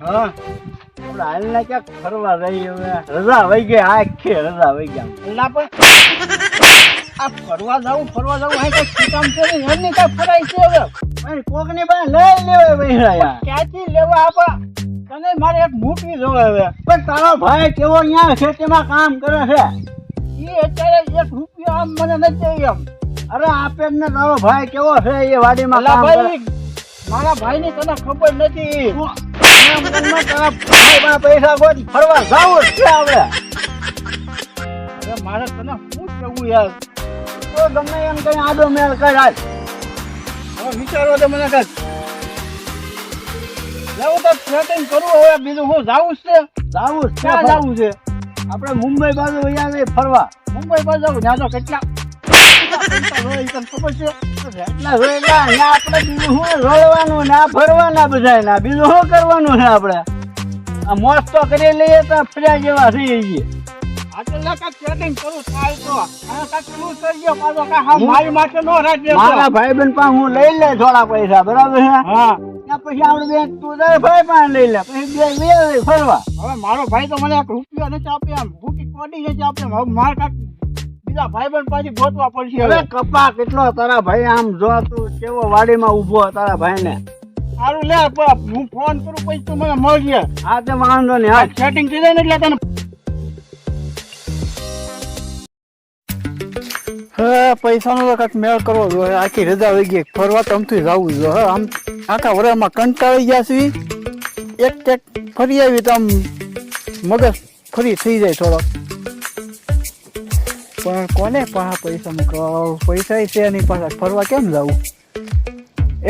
હા આપણે હાલના ક્યાંક ફરવા જઈએ હવે રજા વહી ગઈ આખી રજા વહી ગયા એલા પણ આ ફરવા જાવું હે કઈ કામ છે ને એમની કઈ ફરાય છે હવે ભાઈ કોકની પાસે લઈ લેવાય વૈરા યાર ક્યાંથી લેવા આપા તને મારે એક મૂકવી જોવે હવે પણ તારો ભાઈ કેવો અહીંયા ખેતીમાં કામ કરે છે એ અત્યારે 1 રૂપિયો આમ મને નથી એમ અરે આપે જ ને તારો ભાઈ કેવો છે એ વાડીમાં એલા કામ કરે ભાઈ મારા ભાઈની તને ખબર નથી તારા ભાઈ પૈસા કોઈ ફરવા જાવું જ છે હવે અરે મારે તને શું કેવું યાર તો ગમે એમ કઈ આડો મેળ કર આજ હવે વિચારો તો મને કઈ લેવું તો સેટિંગ કરવું હવે બીજું હું જાવું છે જાવું જ છે ક્યાં જાવું છે આપણે મુંબઈ બાજુ વયા જઈએ ફરવા મુંબઈ બાજુ જાવું ત્યાં તો કેટલા પૈસા હોય તને ખબર છે એટલા રોયલા ને આપણે બીજું શું રોળવાનું ને આ ફરવાના બધા ના બીજું શું કરવાનું છે આપણે આ મોજ તો કરી લઈએ તો ફર્યા જેવા થઈ જઈએ આટલા કાંઈક સેટિંગ કરું થાય તો આ કાંઈક એવું કરી ગયો પાછો કાંઈ હા મારી માટે નો રાખજે મારા ભાઈબંધ પાસે હું લઈ લે થોડા પૈસા બરાબર છે હા ત્યાં પછી આપણે બે તું તારા ભાઈ પાસે લઈ લે પછી બે ફરવા હવે મારો ભાઈ તો મને 1 રૂપિયો નથી આપ્યો આમ ભૂકી કોડી નથી આપ્યો હવે મારે કાંઈક બીજા ભાઈબંધ પાછી ગોતવા પડશે હવે કપા કેટલો તારા ભાઈ આમ જો તું કેવો વાડીમાં ઊભો તારા ભાઈને સારું લે હું ફોન કરું પછી તું મને મળજે હા તે વાંધો નહીં હા સેટિંગ થઈ જાય ને એટલે તને હા પૈસાનો તો કાંઈક મેળ કરવો જોઈએ આખી રજા વહી ગઈ ફરવા તો આમથી જવું જોઈએ આમ આખા વરામાં કંટાળી ગયા છીએ એક ફરી આવી તો આમ મગજ ફરી થઈ જાય થોડો પણ કોને પૈસાનું કહું પૈસા છે એની પાસે ફરવા કેમ જવું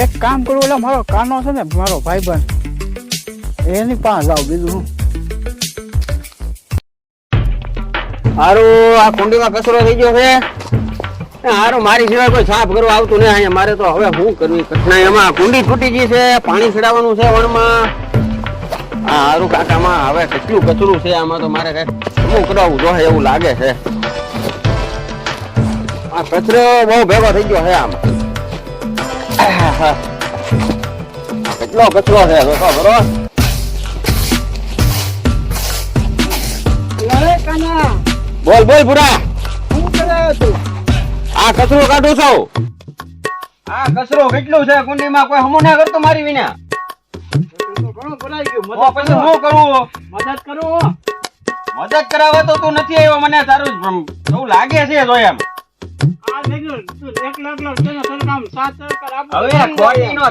એક કામ કરવું એટલે મારો કાનો છે ને મારો ભાઈબંધ એની પાસે જાવ બીજું હું હારું આ કુંડીમાં કચરો થઈ ગયો છે હારું મારી સિવાય કોઈ સાફ કરવા આવતું નહીં અહીંયા મારે તો હવે શું કરવી કઠણાઈ એમાં કુંડી તૂટી ગઈ છે પાણી છડાવવાનું છે વણમાં હા હારું કાકામાં હવે કેટલું કચરું છે આમાં તો મારે કઈ શું કરાવવું જોઈએ એવું લાગે છે આ કચરો બહુ ભેગો થઈ ગયો છે આમાં કેટલો કચરો છે બરોબર બોલ બોલ પૂરા શું કરાયો તું આ કચરો કાઢું છું આ કચરો કેટલું છે કુંડીમાં કોઈ હમો ના કરતો મારી વિના ઘણું ભરાઈ ગયું તો પછી શું કરવું મદદ કરું મદદ કરાવે તો તું નથી આવ્યો મને તારું એવું લાગે છે જો એમ આ લેજો તું એક લાખ છે ને તને કામ 7 સરકાર આપો હવે ખોટીનો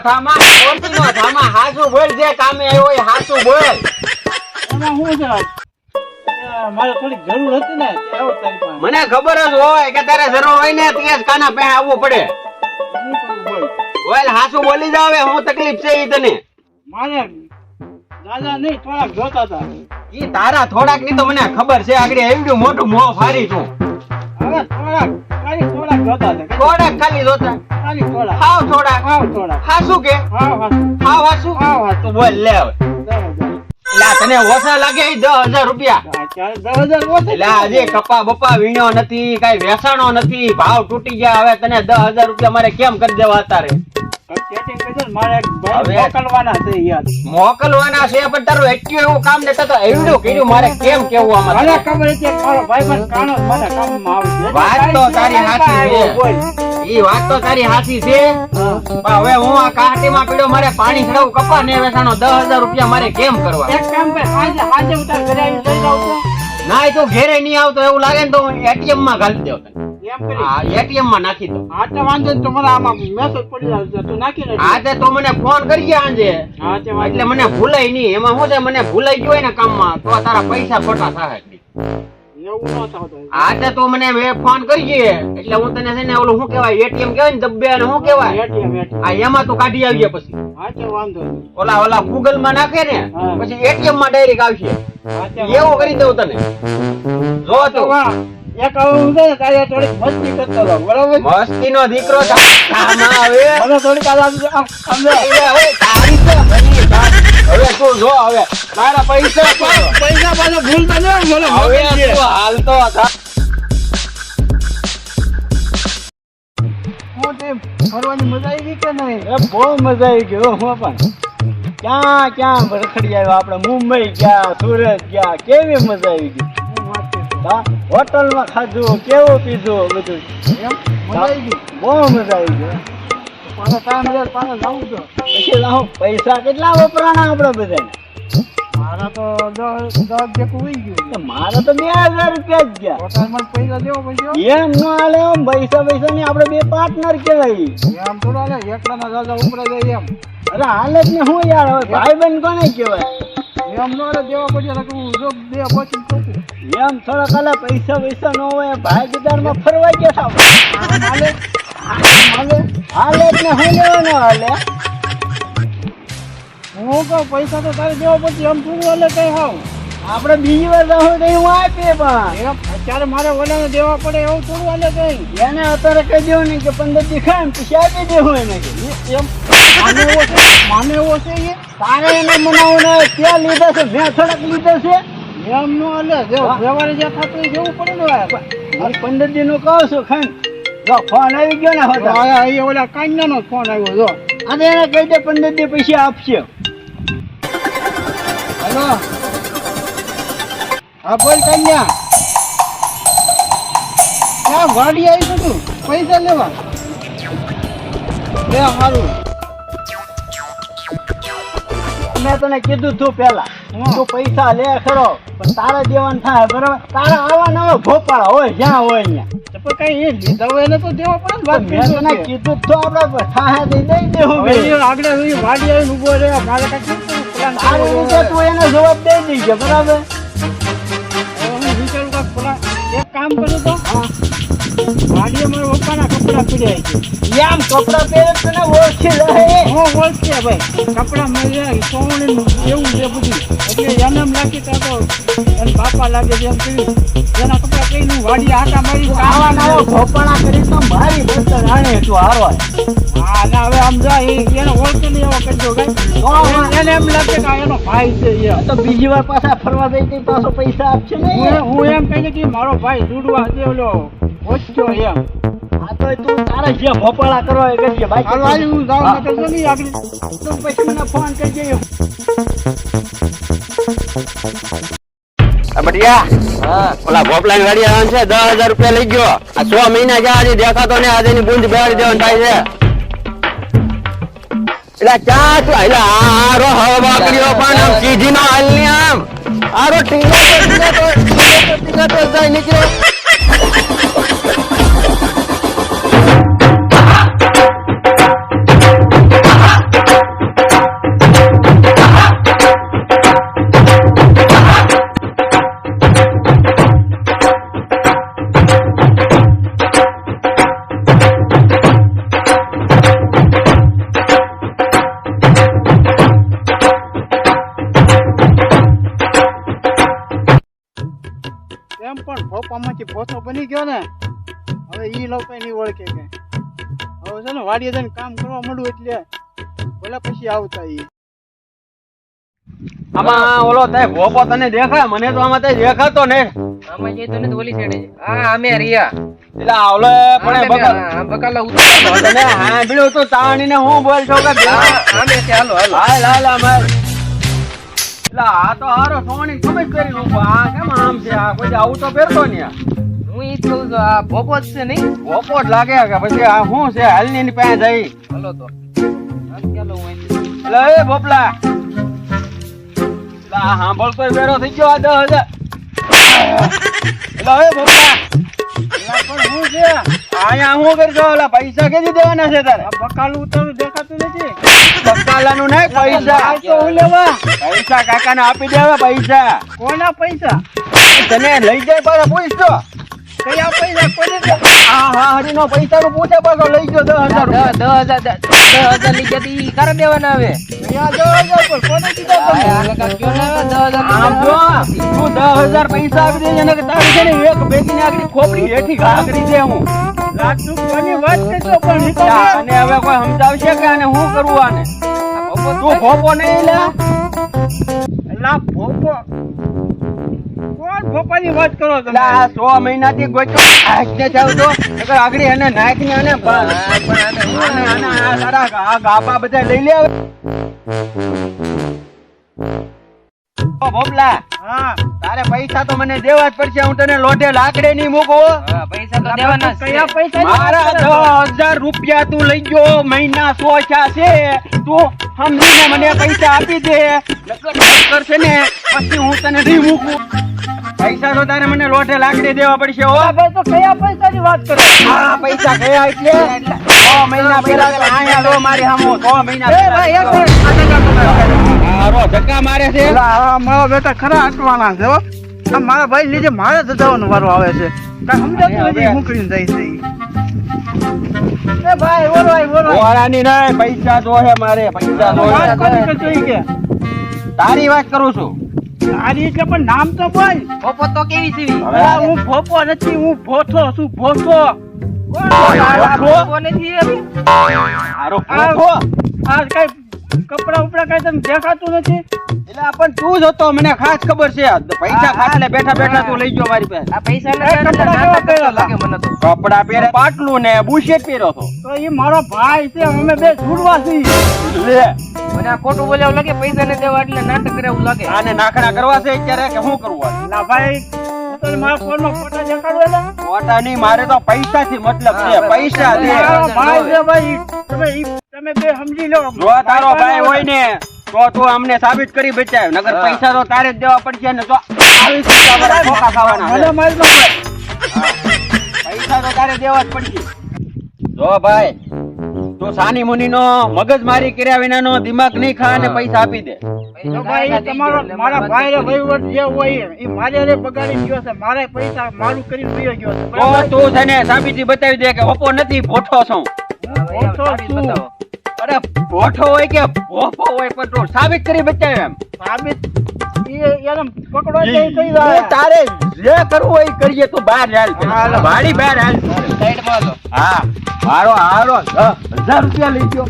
થામા હાસુ બોલ જે કામે આવ્યો એ હાસુ બોલ એમાં હું છે મારે થોડીક જરૂર હતી ને આવો તારી પાસે મને ખબર જ હોય કે તારે જરૂર હોય ને તે જ કાના પે આવવું પડે શું કરું બોલ બોલ હાસુ બોલી જાવે હું તકલીફ છે ઈ તને મારે દાદા નહીં થોડાક જોતા હતા ઈ તારા થોડાક ની તો મને ખબર છે આગળ એવડું મોટું મોં ફારી તું હવે થોડાક જોતા હતા થોડાક ખાલી જોતા ખાલી થોડાક હાવ થોડાક હાસુ કે હાવ હાસુ તું બોલ લે હવે લા તને ઓછા લાગે 10,000 રૂપિયા અત્યારે 10,000 ઓછા લા હજી કપા બપા વીણ્યો નથી કઈ વેસાણો નથી ભાવ તૂટી ગયા હવે તને 10,000 રૂપિયા મારે કેમ કરી દેવા અત્યારે સેટિંગ કરી મારે એક ભાઈ હવે મોકલવાના છે યાર મોકલવાના છે પણ તારું એટલું એવું કામ નતા તો એવડું કર્યું મારે કેમ કેવું આમાં મને ખબર છે મારો ભાઈબંધ કાનો મને કામમાં આવશે વાત તો તારી સાચી છે ઈ વાત તો તારી સાચી છે પણ હવે હું આ કાટીમાં પીડ્યો મારે પાણી છડાવું કપા ને વેસાણો 10,000 રૂપિયા મારે કેમ કરવા એક કામ કર આજે ઉતાર ઘરે આવી લઈ જાવ તો ના તું ઘેરે નહીં આવતો એવું લાગે ને તો એટીએમ માં ઘાલી દેવ તને એમ કરી હા એટીએમ માં નાખી દો હા તો વાંધો નહીં તો મને આમાં મેસેજ પડી જશે તું નાખી ને આજે તો મને ફોન કરજે આજે હા તે એટલે મને ભૂલાય નહીં એમાં શું છે મને ભૂલાઈ ગયો ને કામમાં તો તારા પૈસા ખોટા થાય એવું ન થતો આજે તો મને ફોન કરજે એટલે હું તને છે ને ઓલું શું કહેવાય એટીએમ કહેવાય ને દબ્બે ને શું કહેવાય એટીએમ આ એમાં તું કાઢી આવજે પછી હા તે વાંધો નહીં ઓલા ગૂગલ માં નાખે ને હા. પછી એટીએમ માં ડાયરેક્ટ આવશે હા તે એવું કરી દઉં તને જો તો વાહ એક આવું છે ને તારે થોડીક મસ્તી કરતો હતો બરાબર મસ્તી નો દીકરો કામમાં આવે મને થોડીક આમ સમજો હવે તારી તો ઘણી વાત. હવે તું જો હવે મારા પૈસા પૈસા પાછો ભૂલતા નહીં મને હવે તું હાલતો હતા હું તે ફરવાની મજા આવી કે નહીં બહુ મજા આવી ગઈ હું પણ ક્યાં ક્યાં રખડી આવ્યા આપણે, મુંબઈ ગયા, સુરત ગયા, કેવી મજા આવી ગઈ. હા, હોટલમાં ખાધું, કેવું પીધું બધું. એમ મજા આવી ગઈ. બહુ મજા આવી ગઈ. પાછો ટાઈમ લે પાછો જાવું તો. પછી લાવો પૈસા કેટલા વપરાણા આપણે બધા. મારા તો 10 જેટલું વહી ગયું. મારે તો 2000 રૂપિયા જ ગયા. હોટલમાં પૈસા દેવો પછી એમ ન હાલે, એમ પૈસા ની આપણે બે પાર્ટનર કહેવાય. એમ થોડું હાલે એકલાના દાદા ઉપરા જાય એમ. અરે હાલે જ ને હું યાર, હવે ભાઈ બંધ કોને કહેવાય. એમ નો રે દેવા પછી એટલે હું જો બે પછી કહું એમ થોડા કાલા પૈસા ન હોય, ભાઈ બજારમાં ફરવા ગયા હતા. હાલે હાલે જ ને હું લેવાનો હાલે. હું કહું પૈસા તો તારે દેવા પછી એમ થોડું હાલે કઈ હાવ. આપણે બીજી વાર રહું તો હું આપીએ પણ એમ અત્યારે મારે ઓલાને દેવા પડે એવું થોડું હાલે કઈ. એને અત્યારે કહી દેવું ને કે 15 દી ખાય ને પછી આપી દેવું એને કે. એમ માને એવો છે એ તારે એને મનાવું ને ત્યાં લીધા છે, મેં થોડાક લીધા છે. એમ નો હાલે વ્યવહારે જ્યાં થતું હોય જવું પડે ને યાર. મારે 15 દી નું કહું છું ખાઈ. જો ફોન આવી ગયો ને હોતા આયા એ ઓલા કાંઈનો ફોન આવ્યો જો. અને એને કહી દે 15 દી પૈસા આપશે. હેલો હા બોલ કન્યા. ક્યાં વાડી આવી છું તું પૈસા લેવા? લે સારું. મેં તને કીધું તું પેલા હા. તું પૈસા લે ખરો પણ તારે દેવાનું થાય બરાબર. તારા આવા નવા ભોપાળા હોય જ્યાં હોય ત્યાં. તો પણ કઈ એ લીધા હોય એને તો દેવા પડે ને. વાત મેં તને કીધું તો આપણે થાહે દઈ દેવું બે. આગળ વાડી આવીને ઉભો રહે મારે કઈ પ્લાન તારી રીતે તું એને જવાબ દઈ દેજે બરાબર. હું વિચારું કે પેલા એક કામ કરું તો વાડીએ મારા પપ્પાના કપડા પીડ્યા છે. એમ કપડા પહેરે તને ઓળખી લે. હું ઓળખે ભાઈ કપડા મળ્યા સોવણી એવું છે બધું એટલે એને એમ લાગે તો એને બાપા લાગે છે એમ કહ્યું એના કપડા કઈ વાડી આટા મારી આવા નવા ભોપાળા કરી તો મારી બસ્તર આણે તું હારો. હા ના હવે આમ જા એને ઓળખે નહીં એવો કરજો કઈ એને એમ લાગે કે આ એનો ભાઈ છે એ. તો બીજી વાર પાછા ફરવા જઈ તો પાછો પૈસા આપશે ને. હું એમ કહી કે મારો ભાઈ દૂડવા દે ઓલો ઓછો એમ. આ તો તું તારા જે ભોપાળા કરવા એ કરજે હાલ હાલ બાકી હું જાઉં ને કરજો નહીં આગળ. તો પછી મને ફોન કરજે. બટિયા ઓલા ભોપલા ની ગાડી આવવાનું છે 10,000 રૂપિયા લઈ ગયો. આ 6 મહિના જ્યાં હજી દેખાતો ને આજે ની બુંદ બેહાડી દેવાનું થાય છે. એટલે ક્યાં તું એટલે આરો હવા કર્યો પણ આમ સીધી નો હાલ ની આમ આરો ટીંગા તો જાય નીકળ્યો. એમ પણ ભોપામાંથી ભોસો બની ગયો ને હવે ઈ લોકો નહીં ઓળખે કે હવે છે ને વાડીએ જઈને કામ કરવા મળ્યું એટલે બોલા પછી આવતા ઈ. આમાં ઓલો તે ભોપો તને દેખાય? મને તો આમાં તે દેખાતો ને. આમાં જે તો ને ઓલી સાઈડે છે. હા અમે રિયા એટલે આવલે પણ બકલ બકાલા ઉતર તને હાંભળ્યું તું તાણી ને હું બોલ છો કે અમે છે હાલો હાલો હાલ હાલ અમાર એટલે આ તો હારો સોની ખબર કરી ઉભો. આ કેમ આમ છે? આ કોઈ આવું તો પહેરતો ને. હું ઈ જ કહું છું આ ભોપો જ છે નહીં ભોપો જ લાગે કે પછી આ શું છે? હાલ ની એની પાસે જઈ. હાલો તો ચાલો હું અહીંથી. એટલે એ ભોપલા એટલે આ સાંભળતો બેરો થઈ ગયો આ 10,000. એટલે એ ભોપલા પણ હું છે અહીંયા હું કરજો? ઓલા પૈસા કેદી દેવાના છે તારે? આ બકાલું ઉતરવું દેખાતું નથી. બકાલાનું નહીં પૈસા. આ તો હું લેવા પૈસા કાકાને આપી દેવા પૈસા. કોના પૈસા તને લઈ જાય પાછા પૂછતો. કયા પૈસા કોને દે? હા હરીનો પૈસાનું પૂછે પાછો લઈ ગયો 10,000 રૂપિયા. 10,000 લઈ ગયા ઈ કરે દેવાના આવે અહીંયા 10,000 પર કોને કીધા તમે? હાલે કાક કયો ને 10,000 આમ જો તું 10,000 પૈસા આપી દેજે ને કે તારી છે ને એક ભેગી ની આગળ ખોપડી હેઠી ઘા કરી દે હું. લાખ રૂપિયાની વાત કરશો પણ ઈ તો અને હવે કોઈ સમજાવશે કે આને શું કરવું? આને તું ખોપો નહીં લે. લા ભોપો કોણ ભોપાની વાત કરો એટલે આ 100 મહિનાથી ગોચ્યો આજને જાવ તો નકર આગળી એને નાખને અને આ તારા આ ગાભા બધા લઈ લે ઓ ભોપલા હા તારે પૈસા તો મને દેવા જ પડશે હું તને લોઢે લાકડે નહીં મૂકું હા, પૈસા તો દેવાના જ છે. કયા પૈસા મારા 10,000 રૂપિયા તું લઈ ગયો મહિના 100 છે તું સમજીને મને પૈસા આપી દે નકર છે ને પછી હું તને નહીં મૂકું પૈસા તો તારે મને લોઢે લાકડે દેવા પડશે હો ભાઈ તો કયા પૈસાની વાત કરો આ પૈસા ગયા એટલે 6 મહિના પહેલા તો આયા લો મારી સામો 6 મહિના એ ભાઈ એક હારો ધક્કા મારે છે મારા બેટા ખરા અટવાના છે હો આ મારા ભાઈ લીધે મારે જ જવાનો વારો આવે છે કાંઈ સમજાતું નથી મોકલીને જાય છે ઈ. એ ભાઈ ઓરવાય ઓરાની નહીં પૈસા તો હે મારે પૈસા તો વાત હે. કોની કરતો ઈ કે તારી વાત કરું છું આની એટલે પણ નામ તો બોલ પોપો તો કેવી સીવી હવે અલા, હું ભોપો નથી હું ભોથો છું ભોથો પોપો નથી હવે. હારો ફોફો. આ કઈ કપડા ઉપડા કઈ તને દેખાતું નથી એટલે પણ તું જ હતો મને ખાસ ખબર છે પૈસા ખાટલે બેઠા બેઠા તું લઈ ગયો મારી પાસે આ પૈસા એ કપડાં કેવા પહેરેલા? લાગે મને તો કપડા પહેરે પાટલું ને બુશેટ પહેર્યો હતો તો એ મારો ભાઈ છે અમે બે છૂડવા છીએ લે મને આ ખોટું બોલ્યા લાગે પૈસા ને દેવા એટલે નાટક કરે એવું લાગે આને નાખડા કરવા છે અત્યારે કે શું કરવું ના ભાઈ હું તને મારા ફોનમાં ફોટા દેખાડું એટલે મોટા નહીં મારે તો પૈસા થી મતલબ છે પૈસા દે મારો ભાઈ છે ભાઈ તમે બે સમજી લો જો તારો ભાઈ હોય ને તો તું અમને સાબિત કરી બચાવ નગર પૈસા તો તારે જ દેવા પડશે ને તો આવી રીતે બધા ધોકા ખાવાના છે. મને મારી દો ભાઈ. પૈસા તો તારે દેવા જ પડશે જો ભાઈ તું સાની મુની નો મગજ મારી કર્યા વિનાનો દિમાગ નહીં ખા અને પૈસા આપી દે તો ભાઈ તમારો મારા ભાઈ વહીવટ જે હોય એ મારે રે બગાડી ગયો છે મારે પૈસા મારું કરી પીયો ગયો છે તો બરાબર? તું છે ને સાબિતી બતાવી દે કે ઓપો નથી ભોઠો છું ભોથો છું. અરે ભોઠો હોય કે ભોપો હોય પણ તું સાબિત કરી બતાવ એમ સાબિત એને પકડો એટલે ઈ થઈ જાય તારે જે કરવું હોય એ કરીએ તું બહાર હાલ હાલો. વાડી બહાર હાલ સાઈડમાં હાલો. હા હારો 10,000 રૂપિયા લઈ ગયો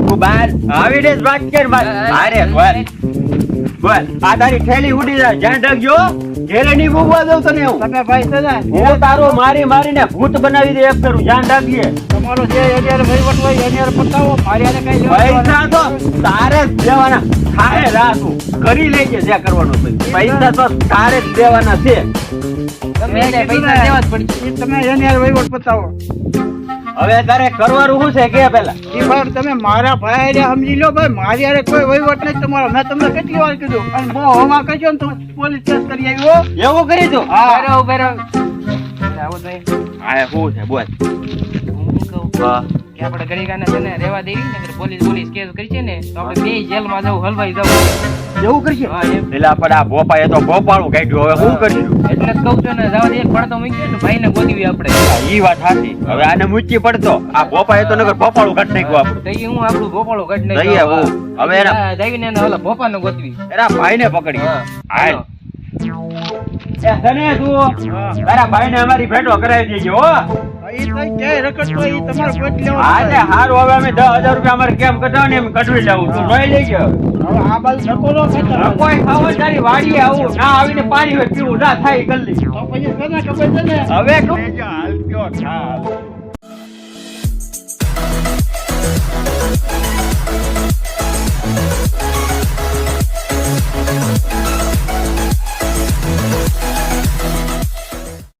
તું બહાર આવીને જ વાત કર બાર અરે બોલ આ તારી થેલી ઉડી જાય જ્યાં ડગજો ઘેરે નહીં ભૂગવા દઉં તને હું તમે ભાઈ છે ને હું તારો મારીને ભૂત બનાવી દે એક ફેરું જ્યાં ડગીએ તમારો જે એરિયા વહીવટ હોય એરિયા પતાવો મારી હારે કઈ પૈસા તો તારે જ દેવાના ખાય રાખું કરી લેજે જે કરવાનું છે. પૈસા તો તારે જ દેવાના છે ગમે તે પૈસા દેવા જ પડશે. તમે એની હારે વહીવટ પતાવો હવે તારે કરવાનું શું છે કે પેલા એ ભાઈ તમે મારા ભાઈ હારે સમજી લો ભાઈ મારી હારે કોઈ વહીવટ નહીં તમારો મેં તમને કેટલી વાર કીધું અને બહુ હવા કરજો ને તો પોલીસ કેસ કરી આવ્યો એવું કરી દો ઉભા રહો, ઉભા રહો. આવો તો અહીં. હા શું છે બોલ હું શું કહું કે આપણે ગરીકાને છે ને રહેવા દઈએ ને નકર પોલીસ કેસ કરી છે ને તો આપણે બે જેલમાં જવું હલવાઈ જવું એવું કરશે હા, એમ. પેલા પણ આ ભોપાએ તો ભોપાળું કાઢ્યું હવે શું કરશું એટલે જ કહું છું ને જવા દે એક પડતો મૂક્યો ને ભાઈને ગોતવી આપણે ઈ વાત સાચી હવે આને મૂકી પડતો આ ભોપાએ તો નગર ભોપાળું કાઢી નાખ્યું આપણું તો ઈ હું આપણું ભોપાળું કાઢી જઈએ હું. હવે એના- જઈને એને ઓલા ભોપાને ગોતવી એના ભાઈને પકડી હા. હાલ એ તને તું તારા ભાઈને અમારી ભેટો કરાવી દેજો હો એ તો ક્યાંય રખડતો હોય, ઈ તમારે ગોતી લેવાનો આજે થાય. હારું હવે અમે 10,000 રૂપિયા અમારે કેમ કઢાવ ને એમ કઢવી લેવું તું જોઈ લેજો હવે આ બાજુ ધક્કો ન ખાતા. કોઈ ખાવા તારી વાડીએ આવું ના આવીને પાણી હોય પીવું ના થાય જલ્દી તો પછી તને ખબર છે ને હવે તું હાલ